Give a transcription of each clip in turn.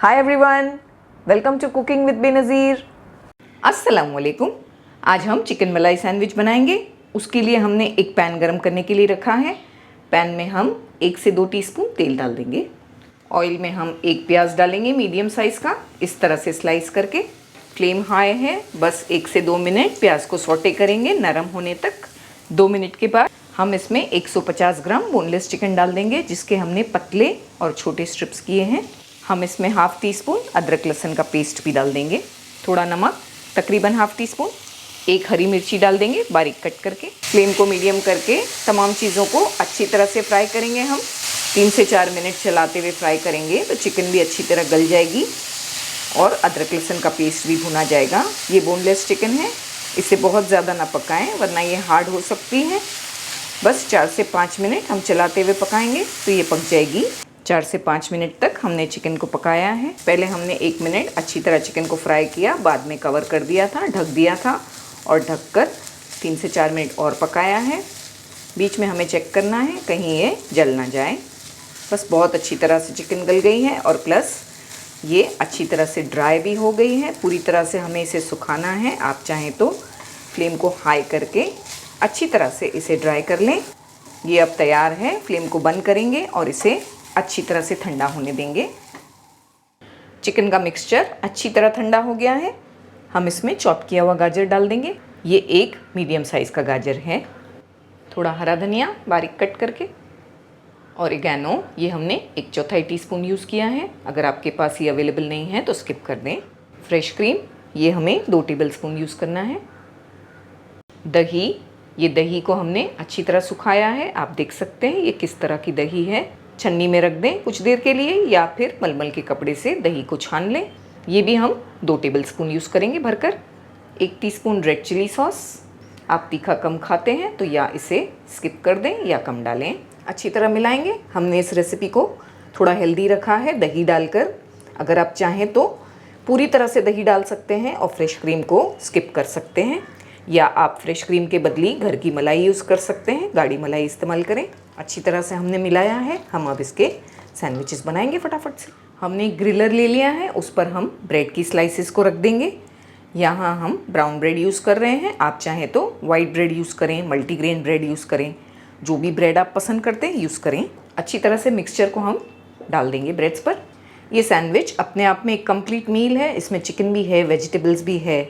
Hi everyone, welcome to cooking with Benazir. अस्सलाम वालेकुम। आज हम चिकन मलाई सैंडविच बनाएंगे। उसके लिए हमने एक पैन गरम करने के लिए रखा है। पैन में हम 1 से 2 टीस्पून तेल डाल देंगे। ऑयल में हम एक प्याज डालेंगे मीडियम साइज़ का, इस तरह से स्लाइस करके। फ्लेम हाई है, बस 1 से 2 मिनट प्याज को सौटे करेंगे नरम होने तक। 2 मिनट के बाद हम इसमें 150 ग्राम बोनलेस चिकन डाल देंगे, जिसके हमने पतले और छोटे स्ट्रिप्स किए हैं। हम इसमें हाफ़ टी स्पून अदरक लहसुन का पेस्ट भी डाल देंगे, थोड़ा नमक तकरीबन हाफ़ टी स्पून, एक हरी मिर्ची डाल देंगे बारीक कट करके। फ्लेम को मीडियम करके तमाम चीज़ों को अच्छी तरह से फ्राई करेंगे। हम 3 से 4 मिनट चलाते हुए फ्राई करेंगे तो चिकन भी अच्छी तरह गल जाएगी और अदरक लहसुन का पेस्ट भी भुना जाएगा। ये बोनलेस चिकन है, इसे बहुत ज़्यादा ना पकाएं वरना ये हार्ड हो सकती है। बस 4 से 5 मिनट हम चलाते हुए पकाएंगे तो ये पक जाएगी। 4 से 5 मिनट तक हमने चिकन को पकाया है। पहले हमने 1 मिनट अच्छी तरह चिकन को फ्राई किया, बाद में कवर कर दिया था, ढक दिया था और ढककर 3 से 4 मिनट और पकाया है। बीच में हमें चेक करना है कहीं ये जल ना जाए। बस बहुत अच्छी तरह से चिकन गल गई है और प्लस ये अच्छी तरह से ड्राई भी हो गई है। पूरी तरह से हमें इसे सुखाना है। आप चाहें तो फ्लेम को हाई करके अच्छी तरह से इसे ड्राई कर लें। ये अब तैयार है। फ्लेम को बंद करेंगे और इसे अच्छी तरह से ठंडा होने देंगे। चिकन का मिक्सचर अच्छी तरह ठंडा हो गया है। हम इसमें चॉप किया हुआ गाजर डाल देंगे। ये एक मीडियम साइज़ का गाजर है। थोड़ा हरा धनिया बारीक कट करके, ऑरिगेनो ये हमने 1/4 टीस्पून यूज़ किया है। अगर आपके पास ये अवेलेबल नहीं है तो स्किप कर दें। फ्रेश क्रीम ये हमें 2 टेबलस्पून यूज़ करना है। दही, ये दही को हमने अच्छी तरह सुखाया है। आप देख सकते हैं ये किस तरह की दही है। छन्नी में रख दें कुछ देर के लिए या फिर मलमल के कपड़े से दही को छान लें। ये भी हम 2 टेबलस्पून यूज़ करेंगे भरकर। 1 टीस्पून रेड चिली सॉस। आप तीखा कम खाते हैं तो या इसे स्किप कर दें या कम डालें। अच्छी तरह मिलाएंगे। हमने इस रेसिपी को थोड़ा हेल्दी रखा है दही डालकर। अगर आप चाहें तो पूरी तरह से दही डाल सकते हैं और फ्रेश क्रीम को स्किप कर सकते हैं, या आप फ्रेश क्रीम के बदले घर की मलाई यूज़ कर सकते हैं, गाढ़ी मलाई इस्तेमाल करें। अच्छी तरह से हमने मिलाया है। हम अब इसके सैंडविचेस बनाएंगे फटाफट से। हमने ग्रिलर ले लिया है, उस पर हम ब्रेड की स्लाइसेस को रख देंगे। यहाँ हम ब्राउन ब्रेड यूज़ कर रहे हैं। आप चाहें तो वाइट ब्रेड यूज़ करें, मल्टीग्रेन ब्रेड यूज़ करें, जो भी ब्रेड आप पसंद करते हैं यूज़ करें। अच्छी तरह से मिक्सचर को हम डाल देंगे ब्रेड्स पर। ये सैंडविच अपने आप में एक कंप्लीट मील है। इसमें चिकन भी है, वेजिटेबल्स भी है।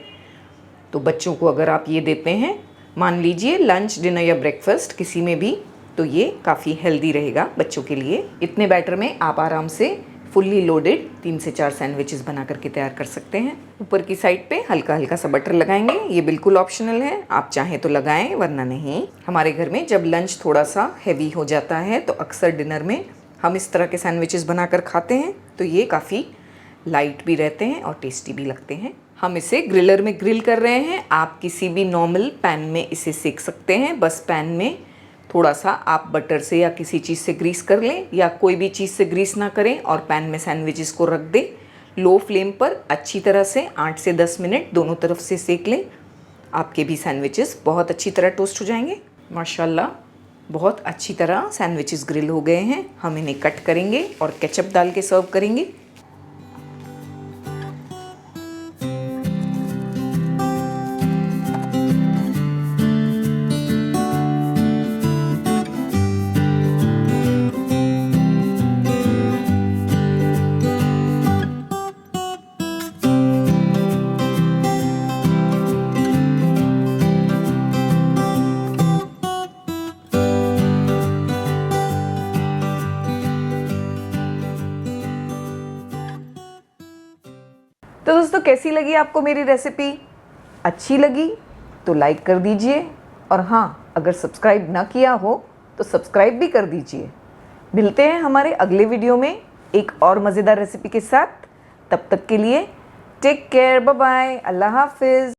तो बच्चों को अगर आप ये देते हैं, मान लीजिए लंच, डिनर या ब्रेकफास्ट किसी में भी, तो ये काफ़ी हेल्दी रहेगा बच्चों के लिए। इतने बैटर में आप आराम से फुल्ली लोडेड 3 से 4 सैंडविचेस बना करके तैयार कर सकते हैं। ऊपर की साइड पे हल्का हल्का सा बटर लगाएंगे। ये बिल्कुल ऑप्शनल है, आप चाहें तो लगाएं वरना नहीं। हमारे घर में जब लंच थोड़ा सा हैवी हो जाता है तो अक्सर डिनर में हम इस तरह के सैंडविचेस बनाकर खाते हैं। तो ये काफ़ी लाइट भी रहते हैं और टेस्टी भी लगते हैं। हम इसे ग्रिलर में ग्रिल कर रहे हैं। आप किसी भी नॉर्मल पैन में इसे सेक सकते हैं। बस पैन में थोड़ा सा आप बटर से या किसी चीज़ से ग्रीस कर लें, या कोई भी चीज़ से ग्रीस ना करें और पैन में सैंडविचेस को रख दें। लो फ्लेम पर अच्छी तरह से 8 से 10 मिनट दोनों तरफ से सेक लें। आपके भी सैंडविचेस बहुत अच्छी तरह टोस्ट हो जाएंगे। माशाल्लाह बहुत अच्छी तरह सैंडविचेस ग्रिल हो गए हैं। हम इन्हें कट करेंगे और केचप डाल के सर्व करेंगे। तो दोस्तों, कैसी लगी आपको मेरी रेसिपी? अच्छी लगी तो लाइक कर दीजिए, और हाँ, अगर सब्सक्राइब ना किया हो तो सब्सक्राइब भी कर दीजिए। मिलते हैं हमारे अगले वीडियो में एक और मज़ेदार रेसिपी के साथ। तब तक के लिए टेक केयर, बाय बाय, अल्लाह हाफिज़।